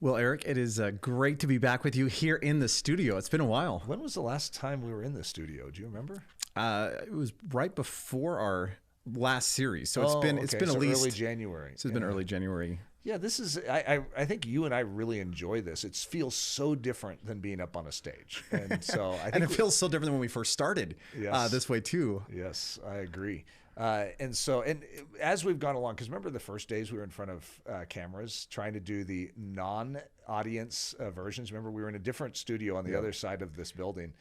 Well, Eric, it is great to be back with you here in the studio. It's been a while. When was the last time we were in the studio? Do you remember? It was right before our last series, so it's been so at least early January. So it's been early January. Yeah, this is. I think you and I really enjoy this. It feels so different than being up on a stage, and so I think And it feels so different than when we first started. Yes. This way too. Yes, I agree. And as we've gone along, because remember the first days we were in front of cameras trying to do the non-audience versions. Remember we were in a different studio on the other side of this building.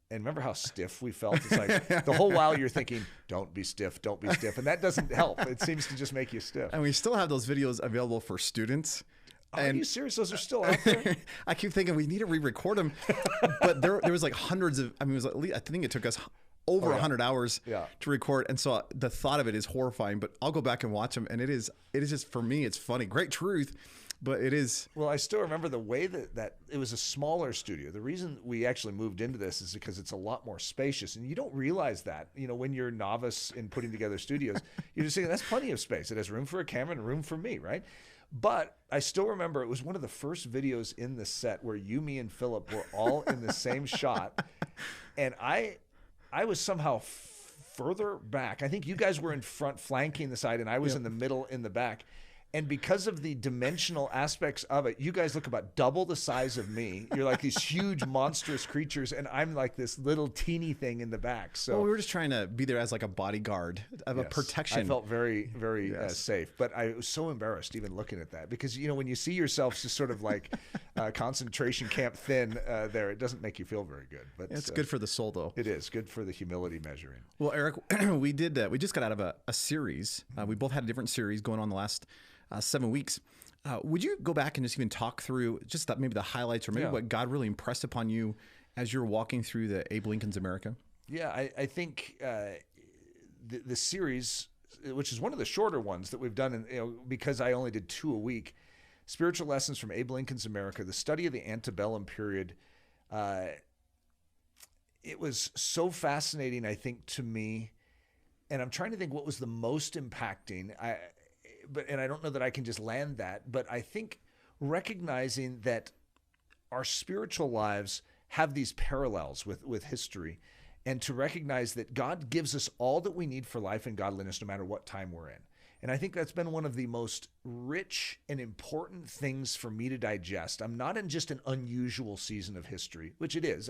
And remember how stiff we felt? It's like the whole while you're thinking, don't be stiff, don't be stiff. And that doesn't help. It seems to just make you stiff. And we still have those videos available for students. Are you serious? Those are still out there? I keep thinking we need to re-record them. But there was like hundreds of, it was at least, I think it took us over 100 hours to record. And so the thought of it is horrifying, but I'll go back and watch them. And it is just, for me, it's funny. Great truth. But it is. Well, I still remember the way that it was a smaller studio. The reason we actually moved into this is because it's a lot more spacious. And you don't realize that, when you're a novice in putting together studios, you're just thinking that's plenty of space. It has room for a camera and room for me, right? But I still remember it was one of the first videos in the set where you, me, and Philip were all in the same shot. And I was somehow further back. I think you guys were in front flanking the side and I was in the middle in the back. And because of the dimensional aspects of it, you guys look about double the size of me. You're like these huge, monstrous creatures, and I'm like this little teeny thing in the back. So we were just trying to be there as like a bodyguard of a protection. I felt very, very safe, but I was so embarrassed even looking at that because when you see yourselves just sort of like concentration camp thin there, it doesn't make you feel very good. But it's good for the soul, though. It is good for the humility measuring. Well, Eric, we just got out of a series. We both had a different series going on the last 7 weeks. Would you go back and just even talk through just maybe the highlights or maybe what God really impressed upon you as you're walking through the Abe Lincoln's America? Yeah, I think the series, which is one of the shorter ones that we've done, because I only did 2 a week, Spiritual Lessons from Abe Lincoln's America, the study of the antebellum period, it was so fascinating, I think, to me. And I'm trying to think what was the most impacting. And I don't know that I can just land that, but I think recognizing that our spiritual lives have these parallels with history, and to recognize that God gives us all that we need for life and godliness no matter what time we're in. And I think that's been one of the most rich and important things for me to digest. I'm not in just an unusual season of history, which it is.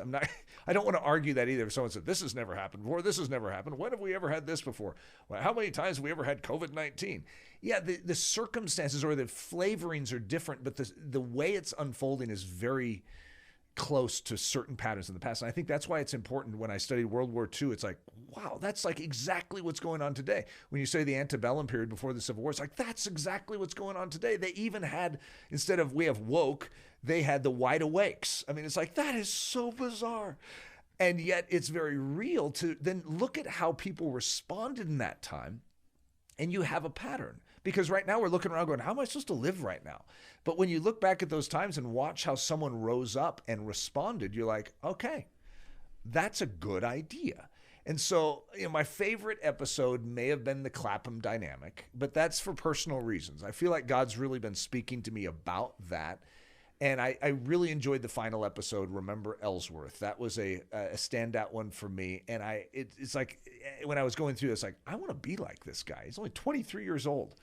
I don't want to argue that either. If someone said, this has never happened before, this has never happened. When have we ever had this before? Well, how many times have we ever had COVID-19? Yeah, the circumstances or the flavorings are different, but the way it's unfolding is very close to certain patterns in the past. And I think that's why it's important. When I studied World War II, it's like, wow, that's like exactly what's going on today. When you say the antebellum period before the Civil War, it's like, that's exactly what's going on today. They even had, instead of we have woke, they had the wide awakes. I mean, it's like, that is so bizarre. And yet it's very real to then look at how people responded in that time. And you have a pattern. Because right now we're looking around going, how am I supposed to live right now? But when you look back at those times and watch how someone rose up and responded, you're like, okay, that's a good idea. And so, my favorite episode may have been the Clapham dynamic, but that's for personal reasons. I feel like God's really been speaking to me about that. And I really enjoyed the final episode, Remember Ellsworth. That was a standout one for me. And it's like, when I was going through this, like, I want to be like this guy. He's only 23 years old.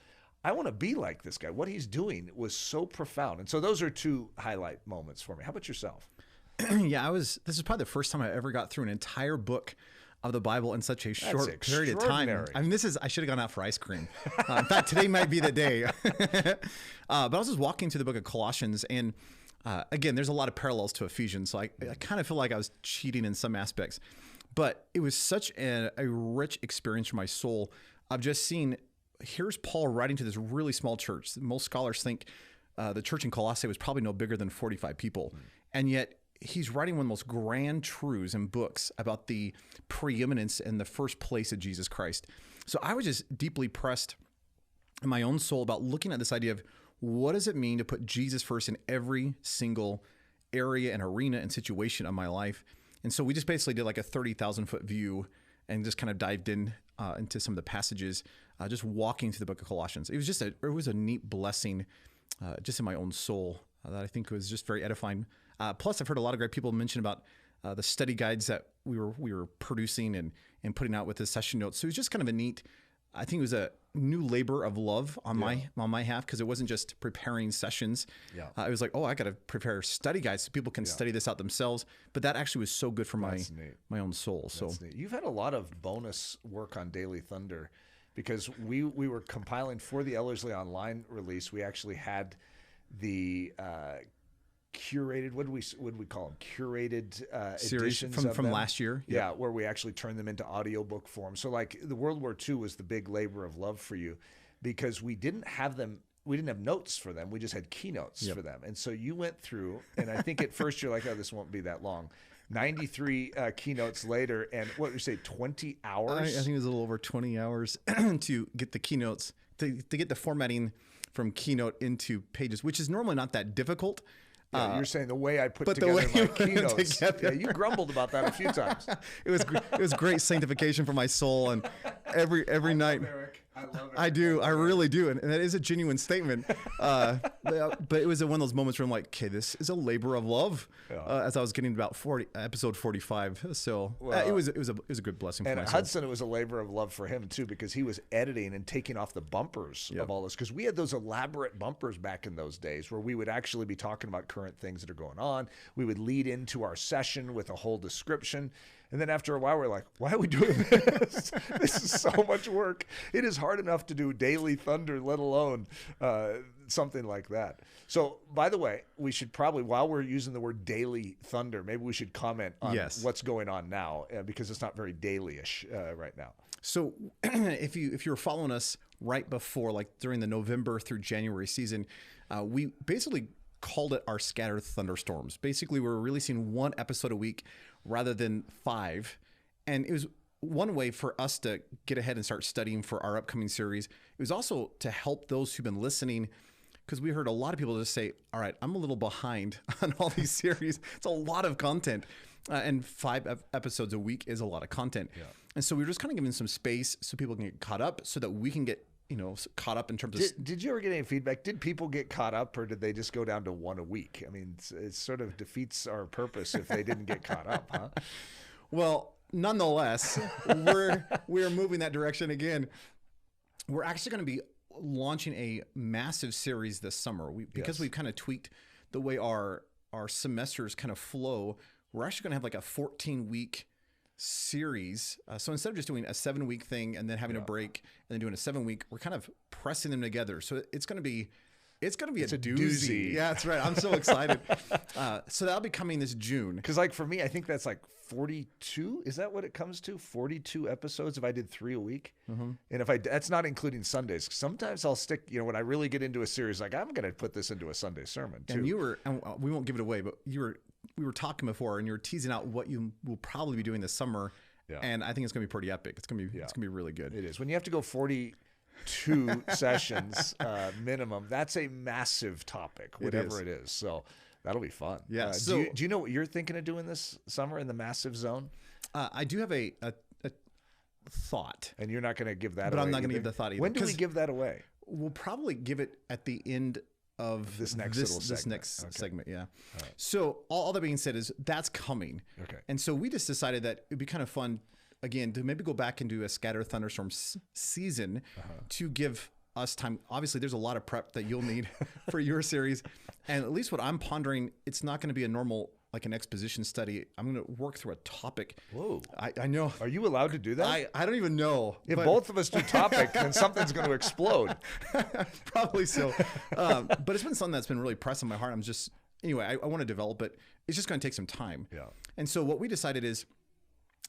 I want to be like this guy. What he's doing was so profound. And so those are 2 highlight moments for me. How about yourself? Yeah, this is probably the first time I ever got through an entire book of the Bible in such a short period of time. I mean, I should have gone out for ice cream. In fact, today might be the day. But I was just walking through the book of Colossians, and again, there's a lot of parallels to Ephesians, so I kind of feel like I was cheating in some aspects. But it was such a rich experience for my soul of just seeing, here's Paul writing to this really small church. Most scholars think the church in Colossae was probably no bigger than 45 people. And yet he's writing one of the most grand truths in books about the preeminence and the first place of Jesus Christ. So I was just deeply pressed in my own soul about looking at this idea of what does it mean to put Jesus first in every single area and arena and situation of my life. And so we just basically did like a 30,000 foot view and just kind of dived in into some of the passages, just walking through the book of Colossians. It was a neat blessing just in my own soul that I think was just very edifying. Plus, I've heard a lot of great people mention about the study guides that we were producing and putting out with the session notes. So it was just kind of a neat. I think it was a new labor of love on my half, because it wasn't just preparing sessions. It was like, I got to prepare study guides so people can study this out themselves. But that actually was so good for my own soul. That's neat. You've had a lot of bonus work on Daily Thunder, because we were compiling for the Ellerslie Online release. We actually had the curated, what would we call them? Curated series editions from last year. Yeah, where we actually turned them into audiobook form. So like the World War II was the big labor of love for you, because we didn't have notes for them. We just had keynotes for them. And so you went through, and I think at first you're like, oh, this won't be that long. 93 keynotes later, and what did you say, 20 hours? I think it was a little over 20 hours to get the keynotes, to get the formatting from keynote into pages, which is normally not that difficult. Yeah, you're saying the way I put together my keynotes. Yeah, you grumbled about that a few times. It was great sanctification for my soul, and every night. Eric. I love it. I do. I really do, and that is a genuine statement. But it was one of those moments where I'm like, okay, this is a labor of love. As I was getting about episode 45, so it was a good blessing for and my soul. Hudson, it was a labor of love for him too, because he was editing and taking off the bumpers of all this, because we had those elaborate bumpers back in those days where we would actually be talking about current things that are going on. We would lead into our session with a whole description. And then after a while, we're like, why are we doing this? This is so much work. It is hard enough to do Daily Thunder, let alone something like that. So, by the way, we should probably, while we're using the word Daily Thunder, maybe we should comment on what's going on now, because it's not very daily-ish right now. So if you were following us right before, like during the November through January season, we basically called it our scattered thunderstorms. Basically, we're releasing one episode a week rather than 5. And it was one way for us to get ahead and start studying for our upcoming series. It was also to help those who've been listening, because we heard a lot of people just say, all right, I'm a little behind on all these series. It's a lot of content. And 5 episodes a week is a lot of content. Yeah. And so we were just kind of giving some space so people can get caught up, so that we can get caught up in terms of... Did you ever get any feedback? Did people get caught up, or did they just go down to 1 a week? I mean, it sort of defeats our purpose if they didn't get caught up, huh? Well, nonetheless, we're moving that direction again. We're actually going to be launching a massive series this summer. Because we've kind of tweaked the way our semesters kind of flow, we're actually going to have like a 14-week series. So instead of just doing a 7-week thing and then having a break and then doing a 7-week, we're kind of pressing them together. So it's going to be a doozy. Yeah, that's right. I'm so excited. So that'll be coming this June. Because like for me, I think that's like 42. Is that what it comes to? 42 episodes if I did 3 a week. Mm-hmm. And that's not including Sundays. Sometimes I'll stick, when I really get into a series, like I'm going to put this into a Sunday sermon too. And we won't give it away, but we were talking before, and you were teasing out what you will probably be doing this summer. Yeah. And I think it's going to be pretty epic. It's going to be really good. It is. When you have to go 42 sessions minimum, that's a massive topic, whatever it is. So that'll be fun. Yeah. Do you know what you're thinking of doing this summer in the massive zone? I do have a thought. And you're not going to give that away? But I'm not going to give the thought either. When do we give that away? We'll probably give it at the end of this next segment. Yeah. Right. So all that being said is that's coming. Okay. And so we just decided that it'd be kind of fun, again, to maybe go back and do a scattered thunderstorm season to give us time. Obviously, there's a lot of prep that you'll need for your series. And at least what I'm pondering, it's not going to be a normal, like an exposition study. I'm going to work through a topic. Whoa. I know. Are you allowed to do that? I don't even know. If both of us do topic, then something's going to explode. Probably so. But it's been something that's been really pressing my heart. I want to develop it. It's just going to take some time. Yeah. And so what we decided is,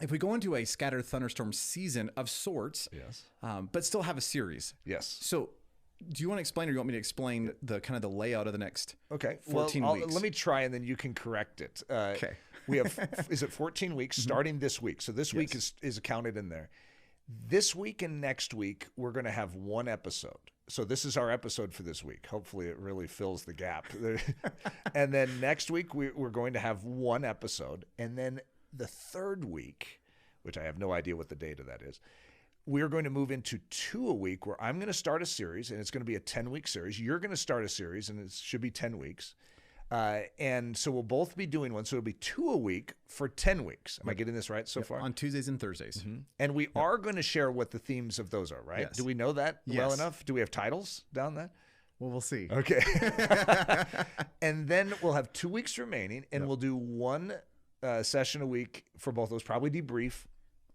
if we go into a scattered thunderstorm season of sorts, but still have a series. Yes. So do you want to explain, or do you want me to explain the kind of the layout of the next 14 weeks? Let me try, and then you can correct it. Okay. We have, is it 14 weeks starting this week? So this week is counted in there. This week and next week, we're going to have 1 episode. So this is our episode for this week. Hopefully it really fills the gap. And then next week, we're going to have 1 episode. And then the 3rd week, which I have no idea what the date of that is, we're going to move into 2 a week, where I'm going to start a series, and it's going to be a 10-week series. You're going to start a series, and it should be 10 weeks. And so we'll both be doing one. So it'll be 2 a week for 10 weeks. Am I getting this right so far? On Tuesdays and Thursdays. Mm-hmm. And we are going to share what the themes of those are, right? Yes. Do we know that well enough? Do we have titles down that? Well, we'll see. Okay. And then we'll have 2 weeks remaining, and we'll do one session a week for both those, probably debrief.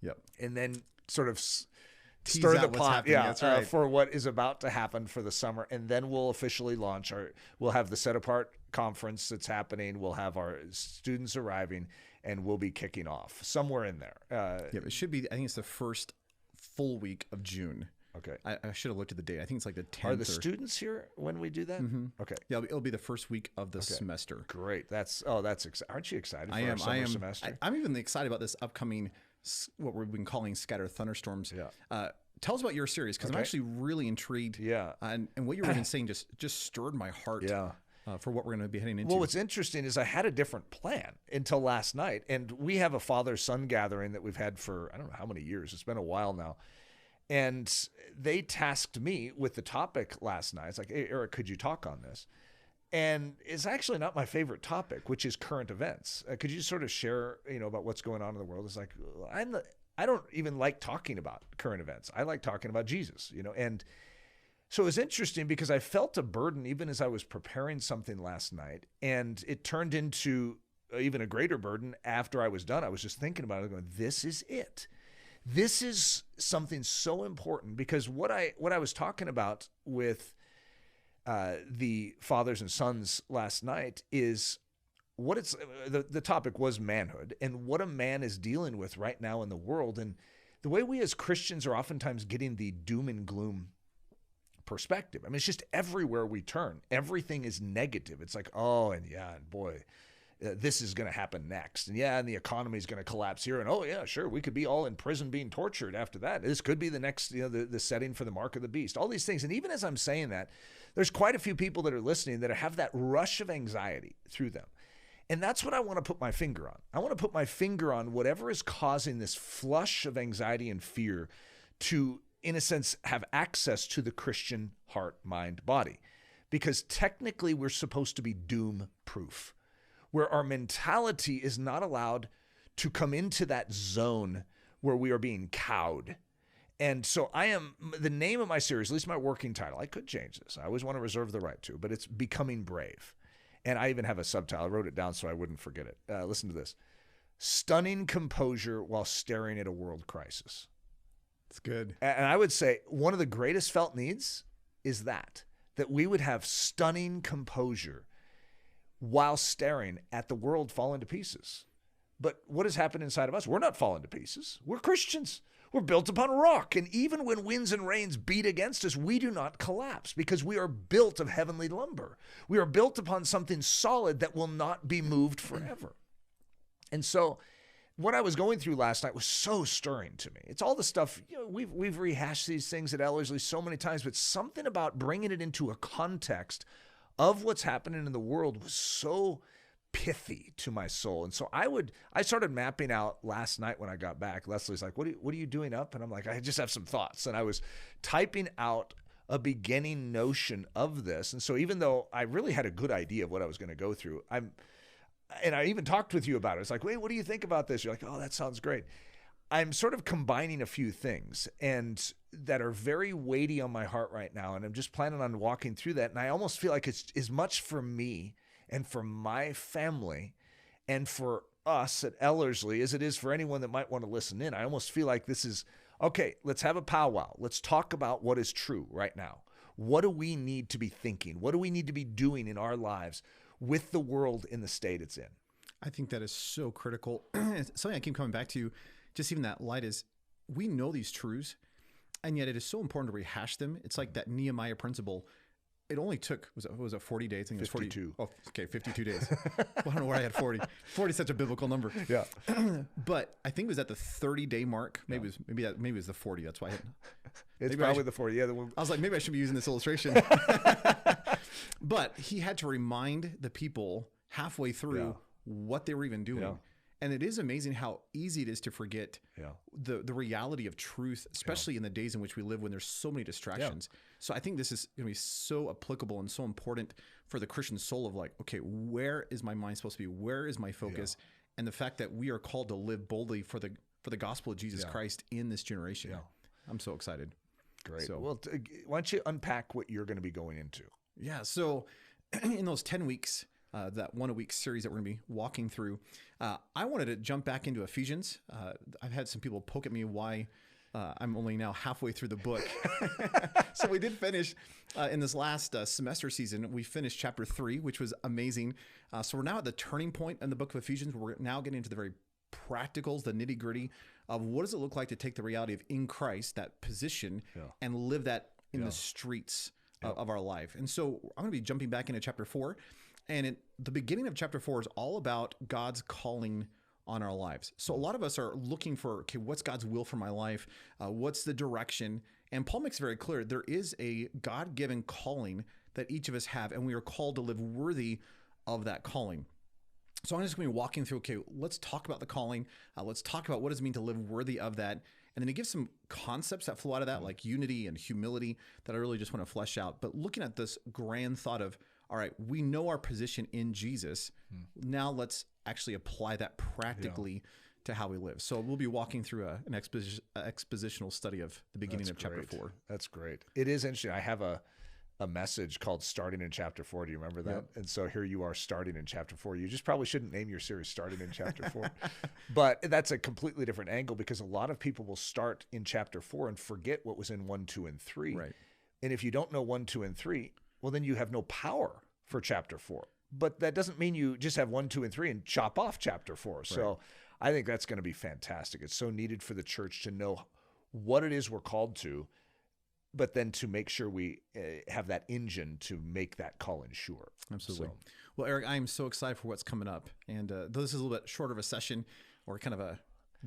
Yep. And then sort of stir the pot, that's right. For what is about to happen for the summer. And then we'll officially launch we'll have the Set Apart conference that's happening. We'll have our students arriving, and we'll be kicking off somewhere in there. It should be, I think it's the first full week of June. Okay. I should have looked at the date. I think it's like the 10th. Are the students here when we do that? Mm-hmm. Okay. Yeah, it'll be the first week of the semester. Great. Aren't you excited for our summer semester? I'm even excited about this upcoming, what we've been calling Scattered Thunderstorms. Yeah. Tell us about your series, because I'm actually really intrigued. Yeah. And what you were even saying just stirred my heart. Yeah. For what we're going to be heading into. Well, what's interesting is I had a different plan until last night. And we have a father-son gathering that we've had for, I don't know how many years. It's been a while now. And they tasked me with the topic last night. It's like, hey, Eric, could you talk on this? And it's actually not my favorite topic, which is current events. Could you sort of share, about what's going on in the world? It's like, I don't even like talking about current events. I like talking about Jesus, and so it was interesting because I felt a burden even as I was preparing something last night, and it turned into even a greater burden after I was done. I was just thinking about it, going, this is it. This is something so important, because what I was talking about with the fathers and sons last night is what it's the topic was manhood and what a man is dealing with right now in the world, and the way we as Christians are oftentimes getting the doom and gloom perspective. I mean, it's just everywhere we turn, everything is negative. It's like, oh, and boy, this is going to happen next. And the economy is going to collapse here. And oh yeah, sure, we could be all in prison being tortured after that. This could be the next, the setting for the mark of the beast, all these things. And even as I'm saying that, there's quite a few people that are listening that have that rush of anxiety through them. And that's what I want to put my finger on. I want to put my finger on whatever is causing this flush of anxiety and fear to, in a sense, have access to the Christian heart, mind, body. Because technically we're supposed to be doom proof, where our mentality is not allowed to come into that zone where we are being cowed. And so the name of my series, at least my working title, I could change this. I always want to reserve the right to, but it's Becoming Brave. And I even have a subtitle. I wrote it down so I wouldn't forget it. Listen to this. Stunning composure while staring at a world crisis. It's good. And I would say one of the greatest felt needs is that we would have stunning composure while staring at the world falling to pieces. But what has happened inside of us? We're not falling to pieces. We're Christians. We're built upon rock. And even when winds and rains beat against us, we do not collapse because we are built of heavenly lumber. We are built upon something solid that will not be moved forever. And so what I was going through last night was so stirring to me. It's all the stuff, we've rehashed these things at Ellerslie so many times, but something about bringing it into a context of what's happening in the world was so pithy to my soul. And so I started mapping out last night when I got back. Leslie's like, what are you doing up? And I'm like, I just have some thoughts. And I was typing out a beginning notion of this. And so even though I really had a good idea of what I was going to go through, and I even talked with you about it. It's like, wait, what do you think about this? You're like, oh, that sounds great. I'm sort of combining a few things and that are very weighty on my heart right now. And I'm just planning on walking through that. And I almost feel like it's as much for me and for my family and for us at Ellerslie as it is for anyone that might want to listen in. I almost feel like this is, okay, let's have a powwow. Let's talk about what is true right now. What do we need to be thinking? What do we need to be doing in our lives with the world in the state it's in? I think that is so critical. Something I keep coming back to, just even that light, is we know these truths, and yet it is so important to rehash them. It's like that Nehemiah principle. It only took, was it 40 days? I think it was 52. Oh, okay, 52 days. Well, I don't know where I had 40. 40 is such a biblical number. Yeah. But I think it was at the 30-day mark. Maybe it was the 40. That's why I had. It's probably the 40. Yeah. I was like, maybe I should be using this illustration. But he had to remind the people halfway through what they were even doing. Yeah. And it is amazing how easy it is to forget the reality of truth, especially in the days in which we live when there's so many distractions. So I think this is going to be so applicable and so important for the Christian soul of like, okay, where is my mind supposed to be? Where is my focus? And the fact that we are called to live boldly for the gospel of Jesus Christ in this generation. I'm so excited. Great. So, well, why don't you unpack what you're going to be going into? Yeah. So in those 10 weeks, that 1 a week series that we're going to be walking through, I wanted to jump back into Ephesians. I've had some people poke at me why I'm only now halfway through the book. So we did finish in this last semester season. We finished chapter 3, which was amazing. So we're now at the turning point in the book of Ephesians. We're now getting into the very practicals, the nitty gritty of what does it look like to take the reality of in Christ, that position, and live that in the streets of our life. And so I'm going to be jumping back into chapter 4. And the beginning of chapter 4 is all about God's calling on our lives. So a lot of us are looking for, okay, what's God's will for my life? What's the direction? And Paul makes it very clear, there is a God-given calling that each of us have, and we are called to live worthy of that calling. So I'm just going to be walking through, okay, let's talk about the calling. Let's talk about what does it mean to live worthy of that. And then he gives some concepts that flow out of that, like unity and humility, that I really just want to flesh out. But looking at this grand thought of, all right, we know our position in Jesus. Now let's actually apply that practically to how we live. So we'll be walking through an expositional study of the beginning of chapter 4. That's great. It is interesting. I have a message called Starting in Chapter 4. Do you remember that? Yep. And so here you are starting in chapter 4. You just probably shouldn't name your series Starting in Chapter 4. But that's a completely different angle, because a lot of people will start in chapter 4 and forget what was in 1, 2, and 3. Right. And if you don't know 1, 2, and 3, well, then you have no power for chapter 4. But that doesn't mean you just have 1, 2, and 3 and chop off chapter 4. Right. So I think that's going to be fantastic. It's so needed for the church to know what it is we're called to, but then to make sure we have that engine to make that call sure. Absolutely. So, well, Eric, I am so excited for what's coming up. And though this is a little bit shorter of a session, or kind of a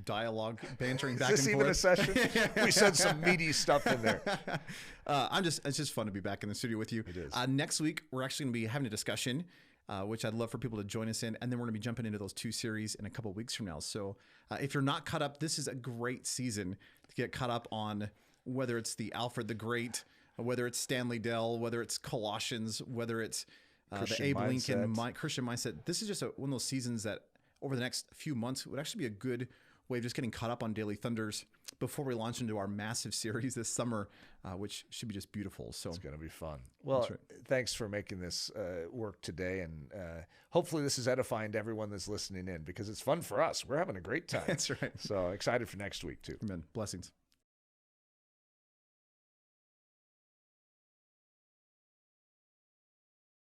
dialogue bantering back and forth. Is this even a session? We said some meaty stuff in there. It's just fun to be back in the studio with you. It is. Next week, we're actually going to be having a discussion, which I'd love for people to join us in. And then we're going to be jumping into those 2 series in a couple of weeks from now. So if you're not caught up, this is a great season to get caught up on, whether it's the Alfred the Great, whether it's Stanley Dell, whether it's Colossians, whether it's the Abe Lincoln Christian mindset. This is just one of those seasons that over the next few months would actually be a good way of just getting caught up on Daily Thunders before we launch into our massive series this summer, which should be just beautiful. So it's going to be fun. Well, thanks for making this work today. And hopefully this is edifying to everyone that's listening in, because it's fun for us. We're having a great time. That's right. So excited for next week too. Amen. Blessings.